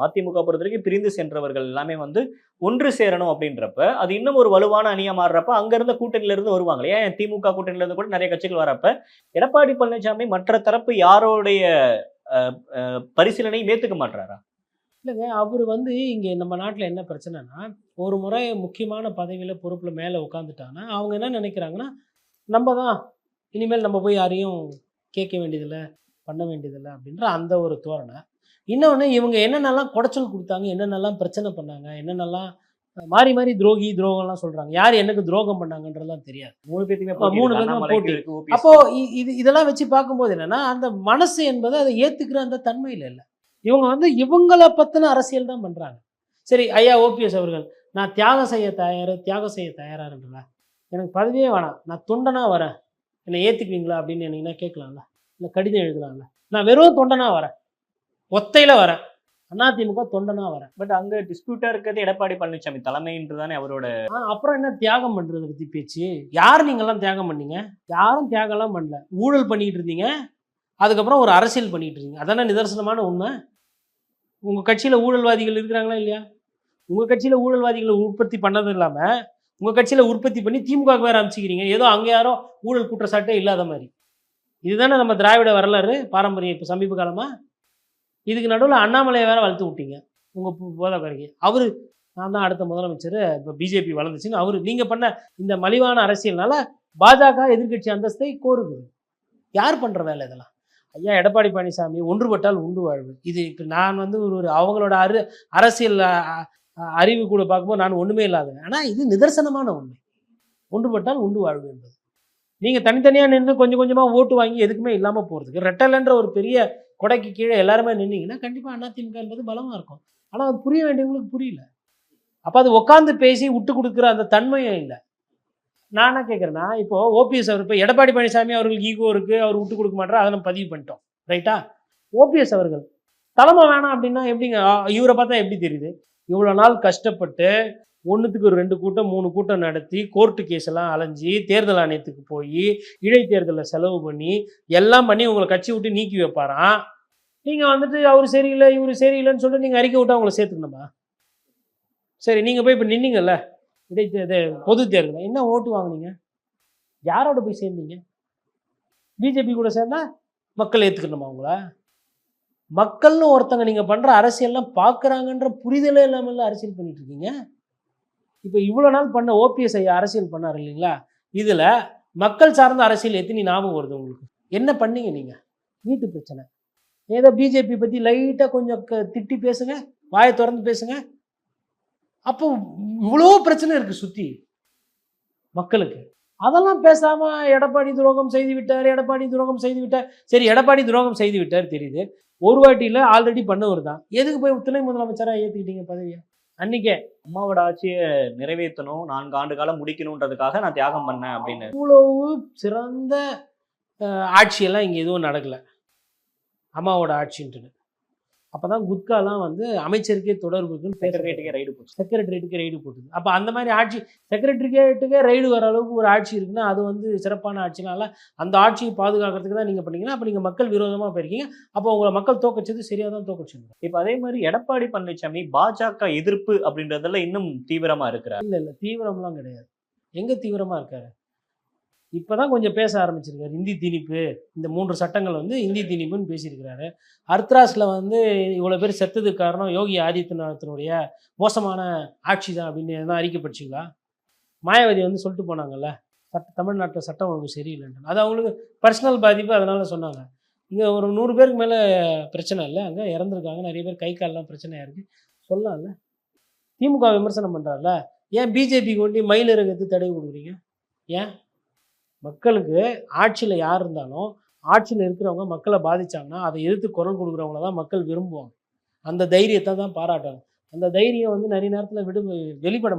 அதிமுக பொறுத்தவரைக்கும் பிரிந்து சென்றவர்கள் எல்லாமே வந்து ஒன்று சேரணும் அப்படின்றப்ப, அது இன்னும் ஒரு வலுவான அணியா மாறுறப்ப, அங்க இருந்த கூட்டணியில இருந்து வருவாங்க இல்லையா? ஏன் திமுக கூட்டணியில இருந்து கூட நெறைய கட்சிகள் வரப்ப, எடப்பாடி பழனிசாமி மற்ற தரப்பு யாரோடைய அ அ பரிசீலனையும் ஏத்துக்க மாட்றாரா? இல்லங்க. அவரு வந்து இங்க நம்ம நாட்ல என்ன பிரச்சனைன்னா, ஒரு முறை முக்கியமான பதவியில, பொறுப்புல மேல உட்காந்துட்டாங்கன்னா, அவங்க என்ன நெனைக்கிறாங்கன்னா, "நம்ப தான் இனிமேல் நம்ம போய் யாரையும் கேட்க வேண்டியதில்ல, பண்ண வேண்டியதில்ல" அப்படின்ற அந்த ஒரு தோரணை. இன்னொன்னு இவங்க என்னென்னலாம் குடைச்சல் குடுத்தாங்க, என்னென்னலாம் பிரச்சனை பண்ணாங்க, என்னென்னலாம் மாறி மாறி துரோகி, துரோகம்லாம் சொல்றாங்க. யார் எனக்கு துரோகம் பண்ணாங்கன்றதெல்லாம் தெரியாது. 3 பேத்துக்குமே போட்டி 3 இருக்கு. பேருமே அண்ணாமலைக்கு போட்டி. இருக்கு, ஓபிஎஸ்க்கு அப்போ இருக்கு. இதெல்லாம் வச்சு பார்க்கும்போது என்னன்னா, அந்த மனசு என்பது அத ஏத்துக்கிற அந்த தன்மையில இல்ல. இவங்க வந்து இவங்கள பத்தின அரசியல் தான் பண்றாங்க. சரி, ஐயா ஓபிஎஸ் அவர்கள், நான் தியாகம் செய்ய தயாரா இருக்கிறேன். எனக்கு பதவியே வேணாம். நான் தொண்டனா வரேன். என்னை ஏத்துக்குவீங்களா? அப்படின்னு என்னைக்குன்னா கேட்கலாம்ல. இல்ல கடிதம் எழுதலாம்ல. நான் வெறும் தொண்டனா வரேன். ஒத்தையில வரேன். அதிமுக தொண்டனா வரேன். பட் அங்க டிஸ்பியூட்டா இருக்கிறது எடப்பாடி பழனிசாமி தலைமைன்று தானே அவரோட அப்புறம் என்ன தியாகம் பண்றத பத்தி பேச்சு? யார் நீங்கலாம் தியாகம் பண்ணீங்க? யாரும் தியாகம்லாம் பண்ணல. ஊழல் பண்ணிட்டு இருந்தீங்க. அதுக்கப்புறம் ஒரு அரசியல் பண்ணிட்டு இருந்தீங்க. அதானே நிதர்சனமான உண்மை. உங்க கட்சியில ஊழல்வாதிகள் இருக்கிறாங்களா இல்லையா? உங்க கட்சியில ஊழல்வாதிகளை உற்பத்தி பண்ணதும் இல்லாம, உங்க கட்சியில உற்பத்தி பண்ணி திமுகவுக்கு வேற அனுப்பிச்சிக்கிறீங்க. ஏதோ அங்க யாரோ ஊழல் குற்றச்சாட்டே இல்லாத மாரி. இதுதானே நம்ம திராவிட வரலாறு, பாரம்பரியம் இப்ப சமீப காலமா. இதுக்கு நடுவுல அண்ணாமலைய வேற வளர்த்து விட்டீங்க. உங்க போதாக்குறைக்கு. அவரு நான் தான் அடுத்த முதலமைச்சர். இப்ப பிஜேபி வளர்ந்துச்சுன்னு அவரு நீங்க பண்ண இந்த மலிவான அரசியல்னால பாஜக எதிர்க்கட்சி அந்தஸ்தை கோருது. யார் பண்ற வேலை இதெல்லாம்? ஐயா எடப்பாடி பழனிசாமி ஒன்றுபட்டால் உண்டு வாழ்வு. இது இப்ப நான் வந்து ஒரு அவங்களோட அரசியல் அறிவு கூட பார்க்கும்போது நான் ஒண்ணுமே இல்லாதவன். ஆனா இது நிதர்சனமான உண்மை. ஒன்றுபட்டால் உண்டு வாழ்வு என்பது. நீங்க தனித்தனியா நின்று கொஞ்சம் கொஞ்சமா ஓட்டு வாங்கி எதுக்குமே இல்லாம போறதுக்கு ரெட்டலைன்ற ஒரு பெரிய கொடைக்கு கீழே எல்லாருமே நின்னீங்கன்னா கண்டிப்பா அதிமுக என்பது பலமா இருக்கும். ஆனா அது புரிய வேண்டியவங்களுக்கு புரியல. அப்ப அது உட்கார்ந்து பேசி விட்டு கொடுக்குற அந்த தன்மையும் இல்லை. நான் என்ன கேட்குறேன்னா, இப்போ ஓபிஎஸ் அவர் இப்போ எடப்பாடி பழனிசாமி அவர்களுக்கு ஈகோ இருக்கு. அவர் விட்டு கொடுக்க மாட்டாரு. அதை நம்ம பதிவு பண்ணிட்டோம். ரைட்டா? ஓபிஎஸ் அவர்கள் தலைமை வேணாம் அப்படின்னா எப்படிங்க? இவரை பார்த்தா எப்படி தெரியுது? இவ்வளோ நாள் கஷ்டப்பட்டு 1க்கு 2 கூட்டம் 3 கூட்டம் நடத்தி கோர்ட்டு கேஸ் எல்லாம் அலைஞ்சி தேர்தல் ஆணையத்துக்கு போய் இடைத்தேர்தலில் செலவு பண்ணி எல்லாம் பண்ணி உங்களை கட்சி விட்டு நீக்கி வைப்பாராம். நீங்கள் வந்துட்டு அவர் சரியில்லை இவர் சரியில்லைன்னு சொல்லிட்டு நீங்கள் அறிக்கை விட்டு அவங்கள சேர்த்துக்கணுமா? சரி, நீங்கள் போய் இப்போ நின்னீங்கல்ல பொது தேர்தல் என்ன ஓட்டு வாங்குனீங்க? யாரோட போய் சேர்ந்தீங்க? பிஜேபி கூட சேர்ந்தா மக்கள் ஏத்துக்கணுமா உங்கள? மக்கள்னு ஒருத்தங்க நீங்க பண்ற அரசியல்லாம் பார்க்குறாங்கன்ற புரிதலே இல்லாமல் அரசியல் பண்ணிட்டு இருக்கீங்க. இப்போ இவ்வளோ நாள் பண்ண ஓபிஎஸ் ஐயா அரசியல் பண்ணார் இல்லைங்களா? இதுல மக்கள் சார்ந்த அரசியல் எத்தனை ஞாபகம் வருது உங்களுக்கு? என்ன பண்ணீங்க நீங்க? வீட்டு பிரச்சனை. ஏதோ பிஜேபி பத்தி லைட்டா கொஞ்சம் திட்டி பேசுங்க, வாயை திறந்து பேசுங்க. அப்போ இவ்வளோ பிரச்சனை இருக்கு சுத்தி மக்களுக்கு. அதெல்லாம் பேசாம எடப்பாடி துரோகம் செய்து விட்டார். சரி, எடப்பாடி துரோகம் செய்து விட்டார் தெரியுது. ஒரு வாட்டியில் ஆல்ரெடி பண்ணவர் தான். எதுக்கு போய் துணை முதலமைச்சராக ஏற்றுக்கிட்டீங்க பதவியை? அன்னைக்கே அம்மாவோட ஆட்சியை நிறைவேற்றணும், 4 ஆண்டு காலம் முடிக்கணுன்றதுக்காக நான் தியாகம் பண்ணேன் அப்படின்னு. இவ்வளவு சிறந்த ஆட்சியெல்லாம் இங்கே எதுவும் நடக்கல. அம்மாவோட ஆட்சின்ட்டு. அப்பதான் குட்காலாம் வந்து அமைச்சருக்கே தொடர்புக்குன்னு செக்ரட்டரியேட்டுக்கே ரைடு போட்டுது. அப்போ அந்த மாதிரி ஆட்சி செக்ரட்டரியேட்டுக்கே ரைடு வர அளவுக்கு ஒரு ஆட்சி இருக்குன்னா அது வந்து சிறப்பான ஆட்சினால அந்த ஆட்சியை பாதுகாக்கிறதுக்கு தான் நீங்கள் பண்ணீங்கன்னா அப்போ நீங்கள் மக்கள் விரோதமாக போயிருக்கீங்க. அப்போ உங்களை மக்கள் தோக்கச்சது சரியாக தான் தோக்கச்சுங்க. இப்போ அதே மாதிரி எடப்பாடி பழனிசாமி பாஜக எதிர்ப்பு அப்படின்றதுல இன்னும் தீவிரமா இருக்கிறார். இல்லை தீவிரம்லாம் கிடையாது. எங்கே தீவிரமாக இருக்காரு? இப்போ தான் கொஞ்சம் பேச ஆரம்பிச்சிருக்காரு. இந்தி திணிப்பு, இந்த 3 சட்டங்கள் வந்து இந்தி திணிப்புன்னு பேசியிருக்கிறாரு. அர்த்ராஸில் வந்து இவ்வளோ பேர் செத்ததுக்கு காரணம் யோகி ஆதித்யநாத்தினுடைய மோசமான ஆட்சி தான் அப்படின்னு எதனா அறிக்கை படிச்சிங்களா? மாயாவதி வந்து சொல்லிட்டு போனாங்கல்ல, தமிழ்நாட்டில் சட்டம் ஒழுங்கு சரியில்லைன்னு. அது அவங்களுக்கு பர்சனல் பாதிப்பு, அதனால சொன்னாங்க. இங்கே ஒரு 100 பேருக்கு மேலே பிரச்சனை இல்லை, அங்கே இறந்துருக்காங்க, நிறைய பேர் கை காலெலாம் பிரச்சனையாக இருக்குது சொல்லலாம்ல. திமுக விமர்சனம் பண்ணுறாருல, ஏன் பிஜேபிக்கு ஒண்டி மயிலிறகுக்கு தடை கொடுக்குறீங்க? ஏன்? மக்களுக்கு ஆட்சியில் யார் இருந்தாலும் ஆட்சியில் இருக்கிறவங்க மக்களை பாதிச்சாங்கன்னா அதை எதிர்த்து குரல் கொடுக்குறவங்கள தான் மக்கள் விரும்புவாங்க. அந்த தைரியத்தை தான் பாராட்டுவாங்க. அந்த தைரியம் வந்து நிறைய நேரத்தில் வெளிப்பட மாட்டாங்க.